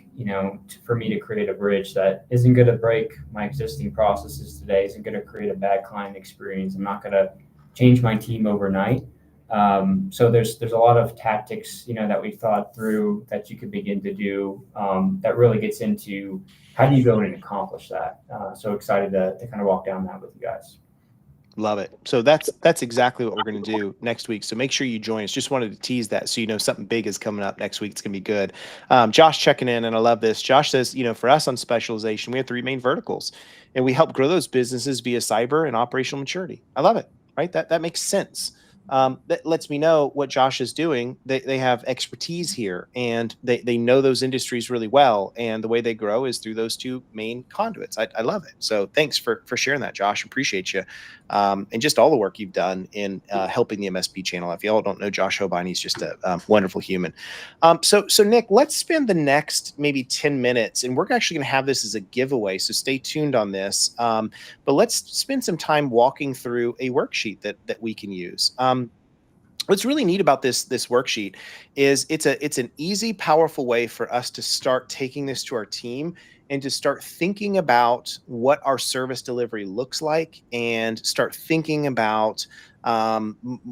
for me to create a bridge that isn't going to break my existing processes today, isn't going to create a bad client experience. I'm not going to change my team overnight. So there's a lot of tactics, that we thought through that you could begin to do that really gets into how do you go in and accomplish that. So excited to kind of walk down that with you guys. Love it. So that's exactly what we're going to do next week. So make sure you join us. Just wanted to tease that so something big is coming up next week. It's going to be good. Josh checking in, and I love this. Josh says, for us on specialization, we have 3 main verticals, and we help grow those businesses via cyber and operational maturity. I love it. Right? That makes sense. That lets me know what Josh is doing. They have expertise here, and they know those industries really well. And the way they grow is through those 2 main conduits. I love it. So thanks for sharing that, Josh. Appreciate you. And just all the work you've done in helping the MSP channel. If y'all don't know Josh Hobein, he's just a wonderful human. So Nick, let's spend the next maybe 10 minutes, and we're actually going to have this as a giveaway. So stay tuned on this. But let's spend some time walking through a worksheet that we can use. What's really neat about this worksheet is it's an easy, powerful way for us to start taking this to our team and to start thinking about what our service delivery looks like and start thinking about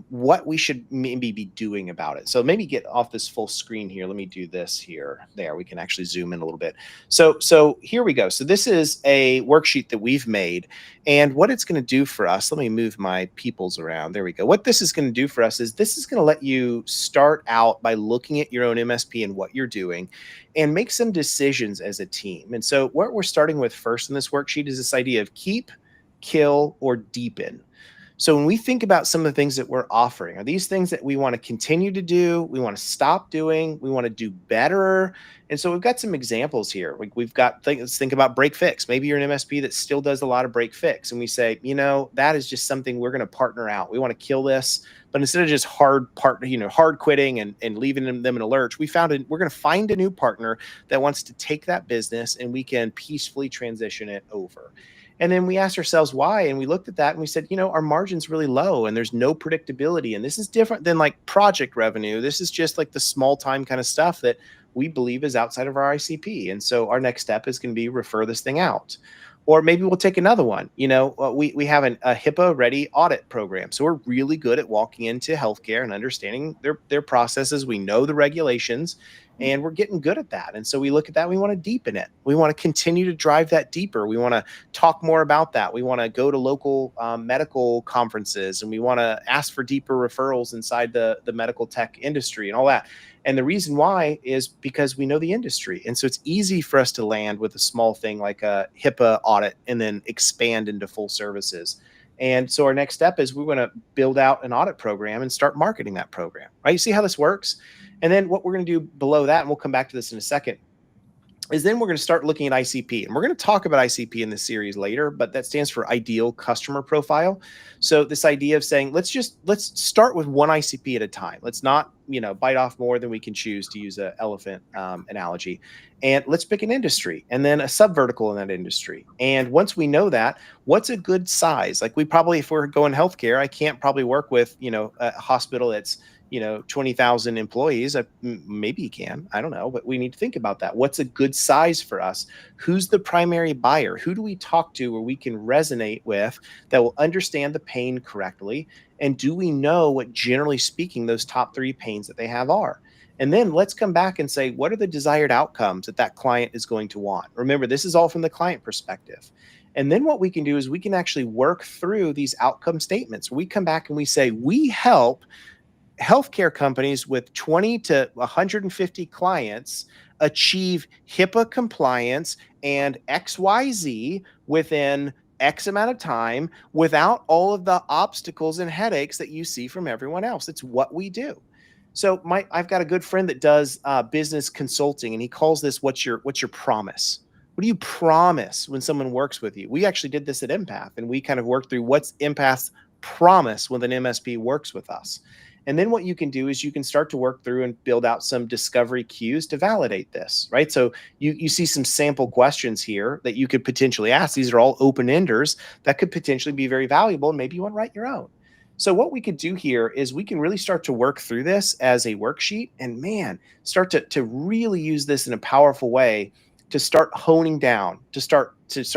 what we should maybe be doing about it. So maybe get off this full screen here. Let me do this here. There, we can actually zoom in a little bit. So here we go. So this is a worksheet that we've made, and what it's going to do for us, let me move my peoples around. There we go. What this is going to do for us is this is going to let you start out by looking at your own MSP and what you're doing and make some decisions as a team. And so what we're starting with first in this worksheet is this idea of keep, kill, or deepen. So when we think about some of the things that we're offering, are these things that we want to continue to do, we want to stop doing, we want to do better? And so we've got some examples here. We've got, let's think about break fix. Maybe you're an MSP that still does a lot of break fix. And we say, that is just something we're going to partner out. We want to kill this. But instead of just hard quitting and leaving them in a lurch, we're going to find a new partner that wants to take that business and we can peacefully transition it over. And then we asked ourselves why, and we looked at that and we said, our margin's really low and there's no predictability. And this is different than like project revenue. This is just like the small time kind of stuff that we believe is outside of our ICP. And so our next step is going to be refer this thing out. Or maybe we'll take another one. We have a HIPAA ready audit program. So we're really good at walking into healthcare and understanding their processes. We know the regulations and we're getting good at that. And so we look at that. We want to deepen it. We want to continue to drive that deeper. We want to talk more about that. We want to go to local medical conferences and we want to ask for deeper referrals inside the medical tech industry and all that. And the reason why is because we know the industry. And so it's easy for us to land with a small thing like a HIPAA audit and then expand into full services. And so our next step is we're going to build out an audit program and start marketing that program, right? You see how this works? And then what we're going to do below that, and we'll come back to this in a second, is then we're going to start looking at ICP. And we're going to talk about ICP in this series later, but that stands for ideal customer profile. So this idea of saying, let's start with one ICP at a time. Let's not, bite off more than we can choose, to use an elephant analogy. And let's pick an industry and then a sub-vertical in that industry. And once we know that, what's a good size? Like if we're going healthcare, I can't probably work with, a hospital that's 20,000 employees. Maybe you can, I don't know, but we need to think about that. What's a good size for us? Who's the primary buyer? Who do we talk to where we can resonate with that will understand the pain correctly? And do we know what, generally speaking, those top 3 pains that they have are? And then let's come back and say, what are the desired outcomes that client is going to want? Remember, this is all from the client perspective. And then what we can do is we can actually work through these outcome statements. We come back and we say, we help healthcare companies with 20 to 150 clients achieve HIPAA compliance and XYZ within X amount of time without all of the obstacles and headaches that you see from everyone else. It's what we do. So I've got a good friend that does business consulting, and he calls this what's your promise? What do you promise when someone works with you? We actually did this at Empath, and we kind of worked through what's Empath's promise when an MSP works with us. And then what you can do is you can start to work through and build out some discovery cues to validate this, right? So you see some sample questions here that you could potentially ask. These are all open-enders that could potentially be very valuable, and maybe you want to write your own. So what we could do here is we can really start to work through this as a worksheet and, start to really use this in a powerful way to start honing down, to start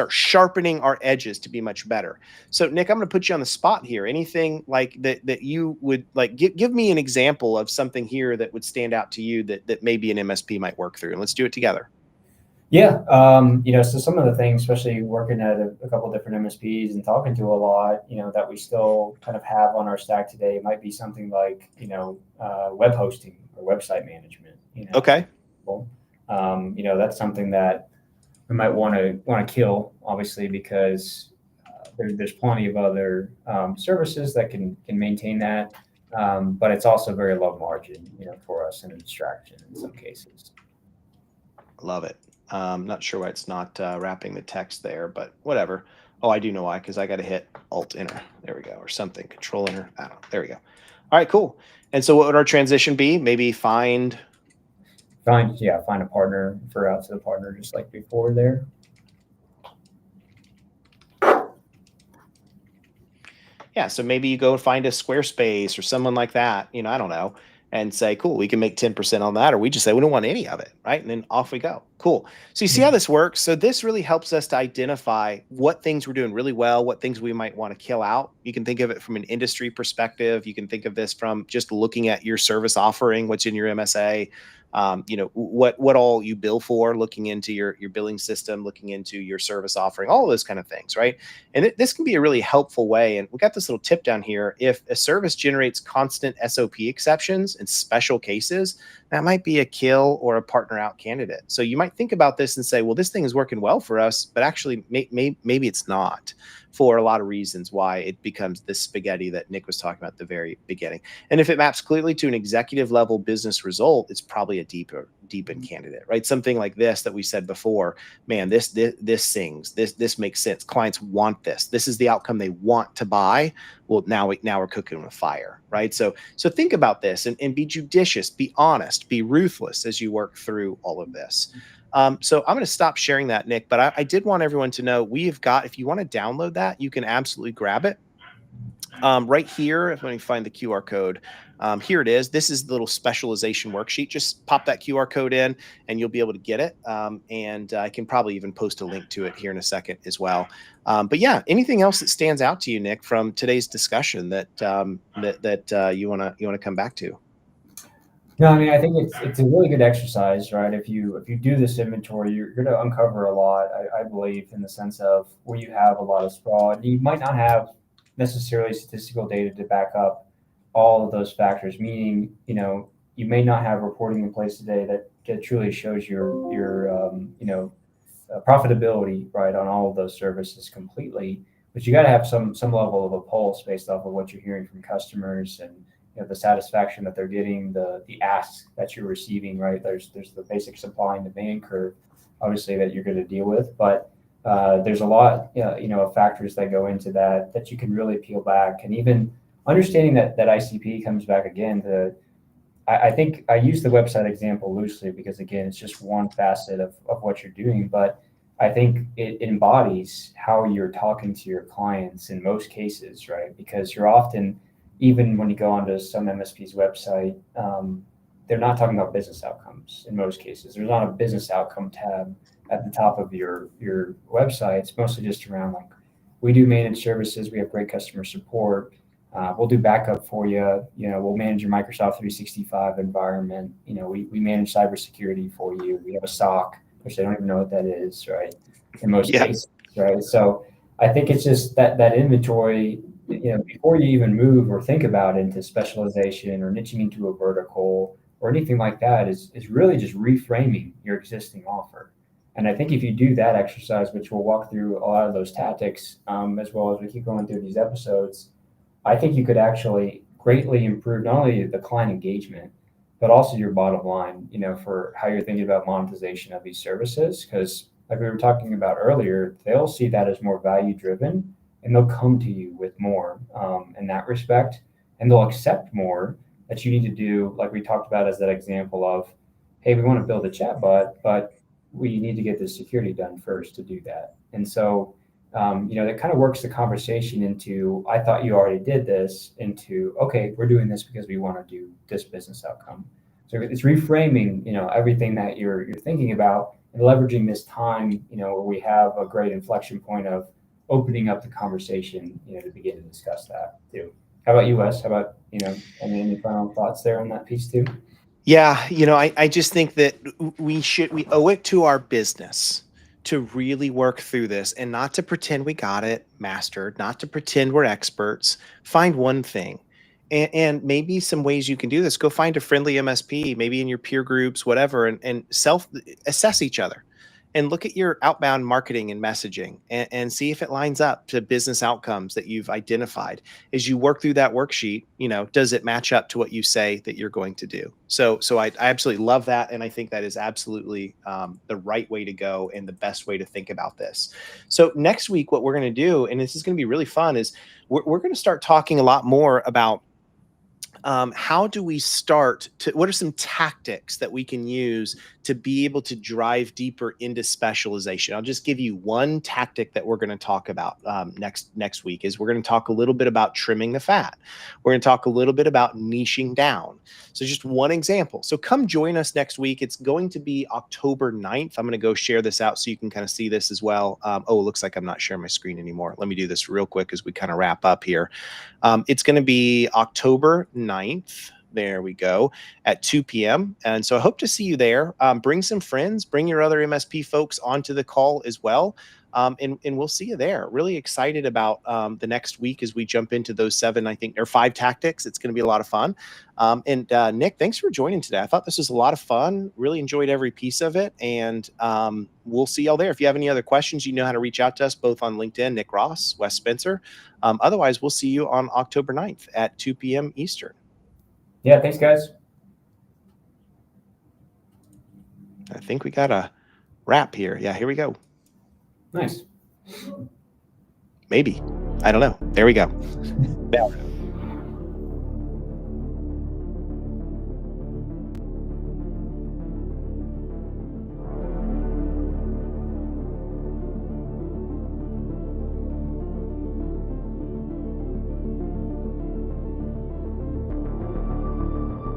sharpening our edges to be much better. So Nick, I'm going to put you on the spot here. Anything like that you would like, give me an example of something here that would stand out to you that maybe an MSP might work through, and let's do it together. Yeah. So some of the things, especially working at a couple of different MSPs and talking to a lot, that we still kind of have on our stack today might be something like, web hosting or website management. Okay. That's something that we might want to kill, obviously, because there's plenty of other services that can maintain that, but it's also very low margin, for us, and a distraction in some cases. Love it. Not sure why it's not wrapping the text there, but whatever. Oh, I do know why, because I got to hit Alt Enter. There we go, or something. Control Enter. I don't know. There we go. All right, cool. And so what would our transition be? Maybe find a partner, refer out to the partner just like before there. Yeah, so maybe you go find a Squarespace or someone like that, I don't know, and say, cool, we can make 10% on that, or we just say we don't want any of it, right? And then off we go. Cool. So you see how this works? So this really helps us to identify what things we're doing really well, what things we might want to kill out. You can think of it from an industry perspective. You can think of this from just looking at your service offering, what's in your MSA, what all you bill for, looking into your billing system, looking into your service offering, all of those kind of things, right? And this can be a really helpful way. And we got this little tip down here. If a service generates constant SOP exceptions in special cases, that might be a kill or a partner out candidate. So you might think about this and say, well, this thing is working well for us, but actually maybe it's not, for a lot of reasons why it becomes this spaghetti that Nick was talking about at the very beginning. And if it maps clearly to an executive level business result, it's probably a deepened candidate, right? Something like this that we said before, man, this sings, this makes sense. Clients want this. This is the outcome they want to buy. Well, now we're cooking with fire, right? So think about this and be judicious, be honest, be ruthless as you work through all of this. So I'm going to stop sharing that, Nick, but I did want everyone to know we've got, if you want to download that, you can absolutely grab it. Right here, if let me find the QR code. Here it is. This is the little specialization worksheet. Just pop that QR code in and you'll be able to get it. And I can probably even post a link to it here in a second as well. But yeah, anything else that stands out to you, Nick, from today's discussion that you want to come back to? No, I mean, I think it's a really good exercise, right? If you do this inventory, you're going to uncover a lot, I believe, in the sense of where you have a lot of sprawl. And you might not have necessarily statistical data to back up all of those factors, meaning, you may not have reporting in place today that truly shows your profitability, right, on all of those services completely. But you got to have some level of a pulse based off of what you're hearing from customers and the satisfaction that they're getting, the asks that you're receiving, right? There's the basic supply and demand curve, obviously, that you're going to deal with, but there's a lot, of factors that go into that you can really peel back. And even understanding that ICP comes back again to, I think I use the website example loosely because, again, it's just one facet of what you're doing, but I think it embodies how you're talking to your clients in most cases, right? Because you're often, even when you go onto some MSP's website, they're not talking about business outcomes in most cases. There's not a business outcome tab at the top of your website. It's mostly just around like, we do managed services, we have great customer support, we'll do backup for you, we'll manage your Microsoft 365 environment, we manage cybersecurity for you, we have a SOC, which they don't even know what that is, right? In most cases, right? So I think it's just that inventory, before you even move or think about into specialization or niching into a vertical or anything like that, is really just reframing your existing offer. And I think if you do that exercise, which we'll walk through a lot of those tactics, as well as we keep going through these episodes, I think you could actually greatly improve not only the client engagement, but also your bottom line, for how you're thinking about monetization of these services. Because like we were talking about earlier, they'll see that as more value driven, and they'll come to you with more in that respect, and they'll accept more that you need to do, like we talked about as that example of, hey, we want to build a chatbot, but we need to get the security done first to do that. And so, that kind of works the conversation into, I thought you already did this, into, okay, we're doing this because we want to do this business outcome. So it's reframing, everything that you're thinking about and leveraging this time, where we have a great inflection point of opening up the conversation, to begin to discuss that too. How about you, Wes? How about, any final thoughts there on that piece too? Yeah, I just think that we owe it to our business to really work through this and not to pretend we got it mastered, not to pretend we're experts. Find one thing. And maybe some ways you can do this. Go find a friendly MSP, maybe in your peer groups, whatever, and self-assess each other. And look at your outbound marketing and messaging and see if it lines up to business outcomes that you've identified. As you work through that worksheet, does it match up to what you say that you're going to do? So I absolutely love that. And I think that is absolutely the right way to go and the best way to think about this. So next week, what we're going to do, and this is going to be really fun, is we're going to start talking a lot more about how do we start to, what are some tactics that we can use to be able to drive deeper into specialization. I'll just give you one tactic that we're going to talk about next week. Is we're going to talk a little bit about trimming the fat. We're going to talk a little bit about niching down. So just one example. So come join us next week. It's going to be October 9th. I'm going to go share this out so you can kind of see this as well. Oh, it looks like I'm not sharing my screen anymore. Let me do this real quick as we kind of wrap up here. It's going to be October 9th. There we go, at 2 p.m. And so I hope to see you there. Bring some friends, bring your other MSP folks onto the call as well. And we'll see you there. Really excited about the next week as we jump into those 5 tactics. It's going to be a lot of fun. And Nick, thanks for joining today. I thought this was a lot of fun. Really enjoyed every piece of it. And we'll see y'all there. If you have any other questions, you know how to reach out to us both on LinkedIn, Nick Ross, Wes Spencer. Otherwise, we'll see you on October 9th at 2 p.m. Eastern. Yeah, thanks, guys. I think we got a wrap here. Yeah, here we go. Nice. Maybe. I don't know. There we go.